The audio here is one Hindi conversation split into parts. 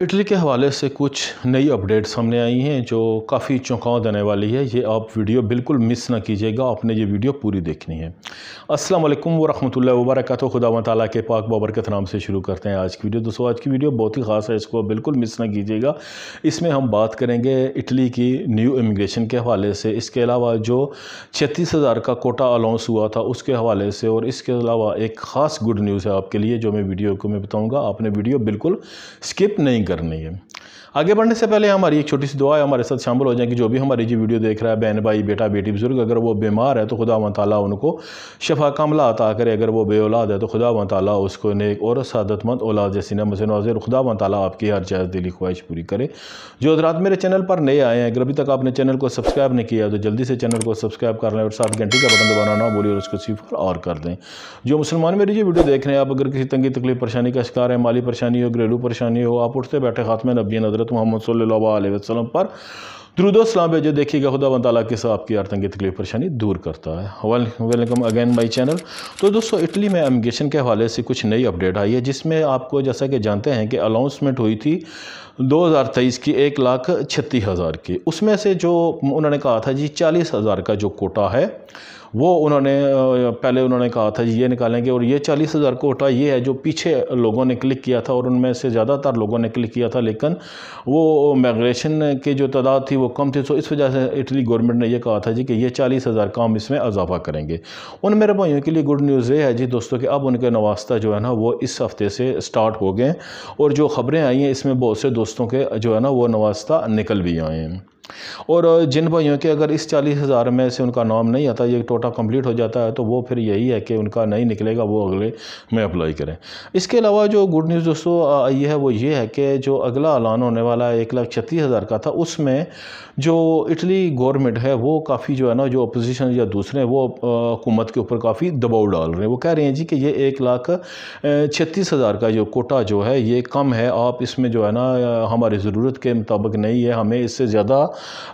इटली के हवाले से कुछ नई अपडेट्स सामने आई हैं जो काफ़ी चौंका देने वाली है। ये आप वीडियो बिल्कुल मिस ना कीजिएगा, आपने ये वीडियो पूरी देखनी है। अस्सलाम वालेकुम व रहमतुल्लाहि व बरकातहू। खुदा ताला के पाक बाबरकत नाम से शुरू करते हैं आज की वीडियो। दोस्तों आज की वीडियो बहुत ही ख़ास है, इसको बिल्कुल मिस ना कीजिएगा। इसमें हम बात करेंगे इटली की न्यू इमिग्रेशन के हवाले से, इसके अलावा जो 36,000 का कोटा अलाउंस हुआ था उसके हवाले से, और इसके अलावा एक ख़ास गुड न्यूज़ है आपके लिए जो मैं वीडियो को बताऊँगा। आपने वीडियो बिल्कुल स्किप नहीं करनी है। आगे बढ़ने से पहले हमारी एक छोटी सी दुआ है, हमारे साथ शामिल हो जाए कि जो भी हमारी जी वीडियो देख रहा है, बहन भाई बेटा बेटी बुजुर्ग, अगर वो बीमार है तो खुदा व ताला उनको शफा कामला अता करे। अगर वो बे औलाद है तो खुदा व ताला उसको नेक और सादतमंद औलाद जैसी नमत से नवाज़े। खुदा व ताला आपकी हर जायज़ दिली ख्वाहिश पूरी करे। जो हज़रात मेरे चैनल पर नए आए हैं, अगर अभी तक आपने चैनल को सब्सक्राइब नहीं किया तो जल्दी से चैनल को सब्सक्राइब कर लें और साथ घंटी का बटन दबाना ना भूलिए और उसको सिफर और कर दें। जो मुसलमान मेरी जो वीडियो देख रहे हैं, आप अगर किसी तंगी तकलीफ परेशानी का शिकार है, माली परेशानी हो, घरेलू परेशानी हो, आप उठते बैठे खात्मे नबी हज़रत मोहम्मद सल्लल्लाहु अलैहि वसल्लम पर दुरूद व सलाम भेजे, देखिएगा खुदा व ताला के साथ आपकी हर तंगी तकलीफ परेशानी दूर करता है। Welcome again my channel. तो दोस्तों इटली में इमिग्रेशन के हवाले से कुछ नई अपडेट आई है, जिसमें आपको जैसा कि जानते हैं कि अनाउंसमेंट हुई थी 2023 की 1,36,000 की। उसमें से जो उन्होंने कहा था जी 40,000 का जो कोटा है वो उन्होंने पहले उन्होंने कहा था जी ये निकालेंगे, और ये 40,000 कोटा ये है जो पीछे लोगों ने क्लिक किया था, और उनमें से ज़्यादातर लोगों ने क्लिक किया था, लेकिन वो माइग्रेशन की जो तादाद थी वो कम थी। तो इस वजह से इटली गवर्नमेंट ने ये कहा था जी कि ये 40,000 का हम इसमें इजाफा करेंगे। उन मेरे भाइयों के लिए गुड न्यूज़ ये है जी दोस्तों कि अब उनके नवास्ता जो है ना वो इस हफ्ते से स्टार्ट हो गए, और जो ख़बरें आई हैं इसमें बहुत से दोस्तों के जो है ना वो नवास्ता निकल भी आए हैं। और जिन भाइयों के अगर इस 40,000 में से उनका नाम नहीं आता, ये टोटा कंप्लीट हो जाता है, तो वो फिर यही है कि उनका नहीं निकलेगा, वो अगले में अप्लाई करें। इसके अलावा जो गुड न्यूज़ दोस्तों आई है वो ये है कि जो अगला ऐलान होने वाला है 1,36,000 का था, उसमें जो इटली गवर्नमेंट है वो काफ़ी जो है ना जो अपोजिशन या दूसरे हैं वो हुकूमत के ऊपर काफ़ी दबाव डाल रहे हैं। वो कह रहे हैं जी कि ये 1,36,000 का जो कोटा जो है ये कम है, आप इसमें जो है ना हमारी ज़रूरत के मुताबिक नहीं है, हमें इससे ज़्यादा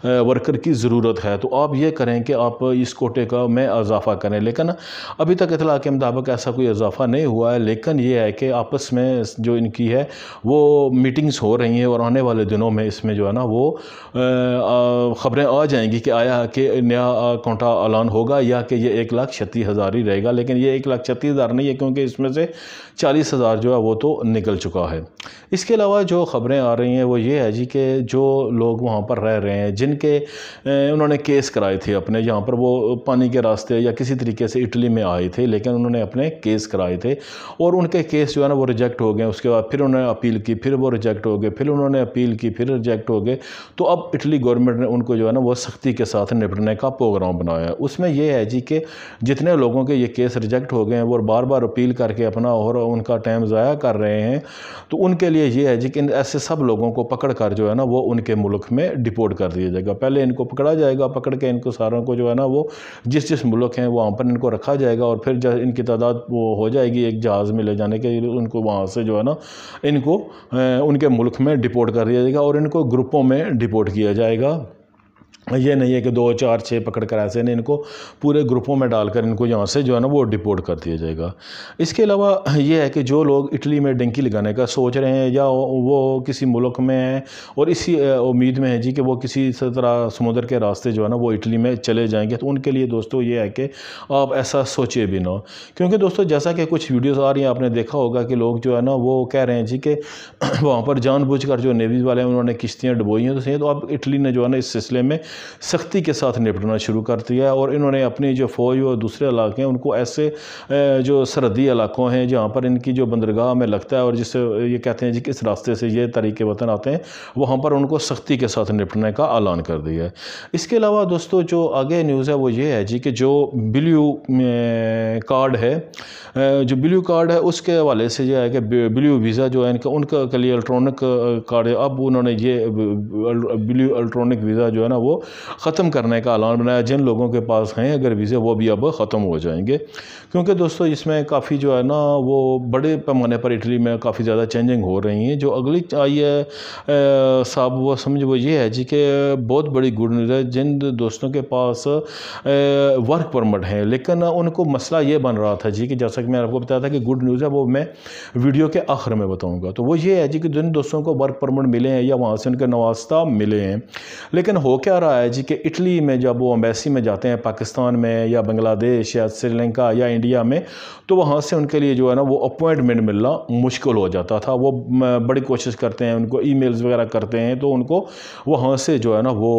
वर्कर की ज़रूरत है, तो आप ये करें कि आप इस कोटे का में इजाफ़ा करें। लेकिन अभी तक इतला के मुताबिक ऐसा कोई इजाफ़ा नहीं हुआ है, लेकिन ये है कि आपस में जो इनकी है वो मीटिंग्स हो रही हैं, और आने वाले दिनों में इसमें जो है ना वो ख़बरें आ जाएंगी कि आया कि नया कोटा ऐलान होगा या कि ये 1,36,000 ही रहेगा। लेकिन ये 1,36,000 नहीं है, क्योंकि इसमें से 40,000 जो है वो तो निकल चुका है। इसके अलावा जो ख़बरें आ रही हैं वो ये है जी कि जो लोग वहाँ पर रह रहे हैं, जिनके उन्होंने केस कराए थे अपने, यहाँ पर वो पानी के रास्ते या किसी तरीके से इटली में आए थे, लेकिन उन्होंने अपने केस कराए थे और उनके केस जो है ना वो रिजेक्ट हो गए। उसके बाद फिर उन्होंने अपील की, फिर वो रिजेक्ट हो गए, फिर उन्होंने अपील की, फिर रिजेक्ट हो गए। तो अब इटली गवर्नमेंट ने उनको जो है ना वो सख्ती के साथ निपटने का प्रोग्राम बनाया है। उसमें यह है जी कि जितने लोगों के ये केस रिजेक्ट हो गए हैं वो बार बार अपील करके अपना और उनका टाइम ज़ाया कर रहे हैं, तो उनके लिए ये है जी कि ऐसे सब लोगों को पकड़ कर जो है ना वो उनके मुल्क में डिपोर्ट कर दिया जाएगा। पहले इनको पकड़ा जाएगा, पकड़ के इनको सारों को जो है ना वो जिस जिस मुल्क हैं वहाँ पर इनको रखा जाएगा, और फिर जब इनकी तादाद वो हो जाएगी एक जहाज़ में ले जाने के, उनको वहाँ से जो है ना इनको उनके मुल्क में डिपोर्ट कर दिया जाएगा, और इनको ग्रुपों में डिपोर्ट किया जाएगा। ये नहीं है कि 2, 4, 6 पकड़ कर, ऐसे नहीं, इनको पूरे ग्रुपों में डालकर इनको यहाँ से जो है ना वो डिपोर्ट कर दिया जाएगा। इसके अलावा ये है कि जो लोग इटली में डंकी लगाने का सोच रहे हैं या वो किसी मुल्क में हैं और इसी उम्मीद में है जी कि वो किसी तरह समुद्र के रास्ते जो है ना वो इटली में चले जाएंगे, तो उनके लिए दोस्तों ये है कि आप ऐसा सोचिए भी ना। क्योंकि दोस्तों जैसा कि कुछ वीडियोज़ आ रही हैं, आपने देखा होगा कि लोग जो है ना वो कह रहे हैं जी कि वहाँ पर जानबूझकर जो नेवी वाले हैं उन्होंने किश्तियाँ डुबोई हैं, तो सही है। तो अब इटली ने जो है ना इस सिलसिले में सख्ती के साथ निपटना शुरू कर दिया है, और इन्होंने अपनी जो फ़ौज और दूसरे इलाके हैं उनको ऐसे जो सरहदी इलाकों हैं जहाँ पर इनकी जो बंदरगाह में लगता है और जिससे ये कहते हैं जी किस रास्ते से ये तरीके वतन आते हैं, वहाँ पर उनको सख्ती के साथ निपटने का ऐलान कर दिया है। इसके अलावा दोस्तों जो आगे न्यूज़ है वो ये है जी कि जो ब्लू कार्ड है, जो ब्लू कार्ड है उसके हवाले से जो है कि ब्लू वीज़ा जो है इनका उनका के लिए इलेक्ट्रॉनिक कार्ड है। अब उन्होंने ये ब्लू इलेक्ट्रॉनिक वीज़ा जो है ना वो ख़त्म करने का ऐलान बनाया। जिन लोगों के पास हैं अगर वीज़े वो भी अब ख़त्म हो जाएंगे, क्योंकि दोस्तों इसमें काफ़ी जो है ना वो बड़े पैमाने पर इटली में काफ़ी ज़्यादा चेंजिंग हो रही हैं। जो अगली आई है साहब वो समझ वो ये है जी कि बहुत बड़ी गुड न्यूज़ है जिन दोस्तों के पास वर्क परमिट है, लेकिन उनको मसला ये बन रहा था जी कि जैसा कि मैंने आपको बताया था कि गुड न्यूज़ है वो मैं वीडियो के आखिर में बताऊंगा। तो वो ये है जी कि जिन दोस्तों को वर्क परमिट मिले हैं या वहाँ से उनके नवास्ता मिले हैं, लेकिन हो क्या रहा है जी कि इटली में जब वो एम्बेसी में जाते हैं पाकिस्तान में या बांग्लादेश या श्रीलंका या इंडिया में, तो वहाँ से उनके लिए जो है ना वो अपॉइंटमेंट मिलना मुश्किल हो जाता था। वो बड़ी कोशिश करते हैं, उनको ईमेल्स वगैरह करते हैं, तो उनको वहाँ से जो है ना वो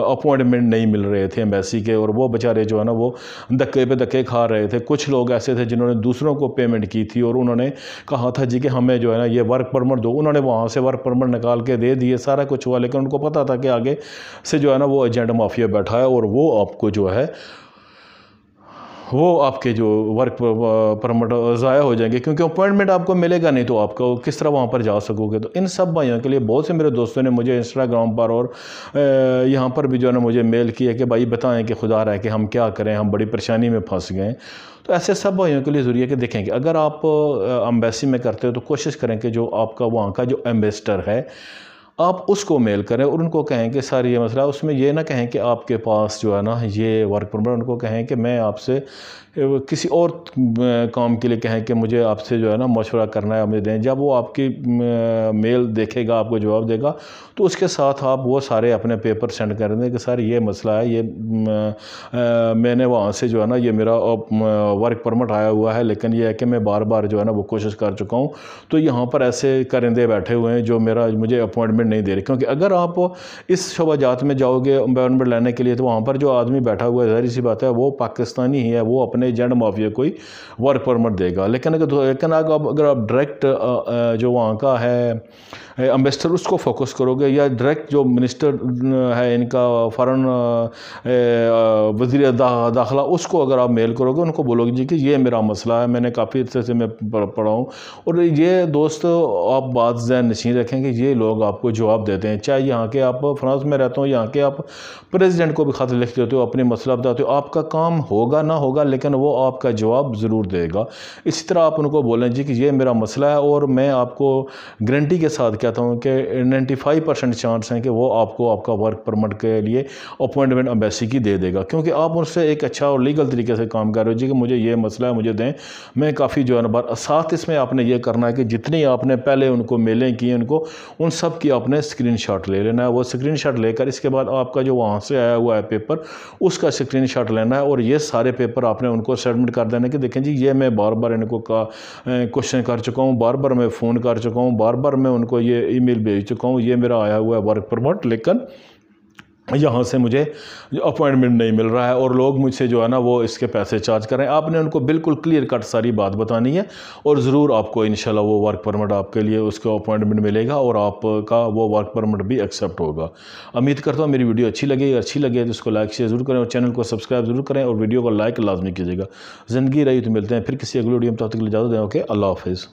अपॉइंटमेंट नहीं मिल रहे थे एम्बेसी के, और वो बेचारे जो है ना वो धक्के पे धक्के खा रहे थे। कुछ लोग ऐसे थे जिन्होंने दूसरों को पेमेंट की थी और उन्होंने कहा था जी कि हमें जो है ना ये वर्क परमिट दो, उन्होंने वहाँ से वर्क परमिट निकाल के दे दिए, सारा कुछ हुआ, लेकिन उनको पता था कि आगे से जो है ना वो एजेंट माफिया बैठा है और वो आपको जो है वो आपके जो वर्क परमिट ज़ाया हो जाएंगे, क्योंकि अपॉइंटमेंट आपको मिलेगा नहीं तो आपको किस तरह वहाँ पर जा सकोगे। तो इन सब भाइयों के लिए बहुत से मेरे दोस्तों ने मुझे इंस्टाग्राम पर और यहाँ पर भी जो है ना मुझे मेल किया कि भाई बताएं कि खुदा रहा है कि हम क्या करें, हम बड़ी परेशानी में फंस गए। तो ऐसे सब भाइयों के लिए ज़रूरी है कि देखें कि अगर आप एम्बेसी में करते हो तो कोशिश करें कि जो आपका वहाँ का जो एम्बेसडर है आप उसको मेल करें और उनको कहें कि सर ये मसला, उसमें ये ना कहें कि आपके पास जो है ना ये वर्क परमिट, उनको कहें कि मैं आपसे किसी और काम के लिए कहें कि मुझे आपसे जो है ना मशवरा करना है, मुझे दें। जब वो आपकी मेल देखेगा, आपको जवाब देगा, तो उसके साथ आप वो सारे अपने पेपर सेंड कर दें कि सर ये मसला है, ये मैंने वहाँ से जो है ना ये मेरा वर्क परमिट आया हुआ है, लेकिन ये है कि मैं बार बार जो है ना वो कोशिश कर चुका हूँ, तो यहाँ पर ऐसे करिंदे बैठे हुए हैं जो मुझे अपॉइंटमेंट नहीं दे रहे। क्योंकि अगर आप इस शोबाजात में जाओगे अपॉइंटमेंट लेने के लिए, तो वहाँ पर जो आदमी बैठा हुआ है ज़ाहिर सी बात है वो पाकिस्तानी ही है, वो अपने एजेंट माफिया को ही वर्क परमिट देगा। लेकिन अगर आप डायरेक्ट जो वहाँ का है एम्बेसडर उसको फोकस करोगे, या डायरेक्ट जो मिनिस्टर है इनका फ़ॉरेन वज़ीर दाखिला, उसको अगर आप मेल करोगे, उनको बोलोगे जी कि ये मेरा मसला है, मैंने काफ़ी अर्से से मैं पढ़ा हूँ, और ये दोस्त आप बात ज़हन नशीन रखें कि ये लोग आपको जवाब देते हैं। चाहे यहाँ के आप फ्रांस में रहते हो, यहाँ के आप प्रेसिडेंट को भी खत लिख देते हो, अपनी मसला बताते हो, आपका काम होगा ना होगा लेकिन वो आपका जवाब ज़रूर देगा। इसी तरह आप उनको बोलें जी कि ये मेरा मसला है, और मैं आपको गारंटी के साथ कहता हूँ कि 95% चांस हैं कि वो आपको आपका वर्क परमिट के लिए अपॉइंटमेंट एम्बेसी की दे देगा, क्योंकि आप उनसे एक अच्छा और लीगल तरीके से काम कर रहे हो जी कि मुझे ये मसला है, मुझे दें। मैं काफ़ी जो है ना बात साथ इसमें आपने ये करना है कि जितनी आपने पहले उनको मेलें की उनको उन सब की आपने स्क्रीनशॉट ले लेना है। वो स्क्रीनशॉट लेकर इसके बाद आपका जो वहाँ से आया हुआ है पेपर, उसका स्क्रीनशॉट लेना है, और ये सारे पेपर आपने उनको सबमिट कर देना कि देखें जी ये मैं बार बार इनको क्वेश्चन कर चुका हूँ, बार बार मैं फ़ोन कर चुका हूँ, बार बार मैं उनको ये ईमेल भेज चुका हूँ, ये मेरा आया हुआ है वर्क परमिट, लेकिन यहाँ से मुझे अपॉइंटमेंट नहीं मिल रहा है और लोग मुझसे जो है ना वो इसके पैसे चार्ज कर रहे हैं। आपने उनको बिल्कुल क्लियर कट सारी बात बतानी है, और ज़रूर आपको इंशाल्लाह वो वर्क परमिट आपके लिए उसका अपॉइंटमेंट मिलेगा और आपका वो वर्क परमिट भी एक्सेप्ट होगा। उम्मीद करता हूँ मेरी वीडियो अच्छी लगे तो इसको लाइक शेयर ज़रूर करें और चैनल को सब्सक्राइब ज़रूर करें और वीडियो को लाइक लाजमी कीजिएगा। ज़िंदगी रही तो मिलते हैं फिर किसी अगली वीडियो में, तब तक के लिए इजाज़त दें। ओके, अल्लाह हाफिज़।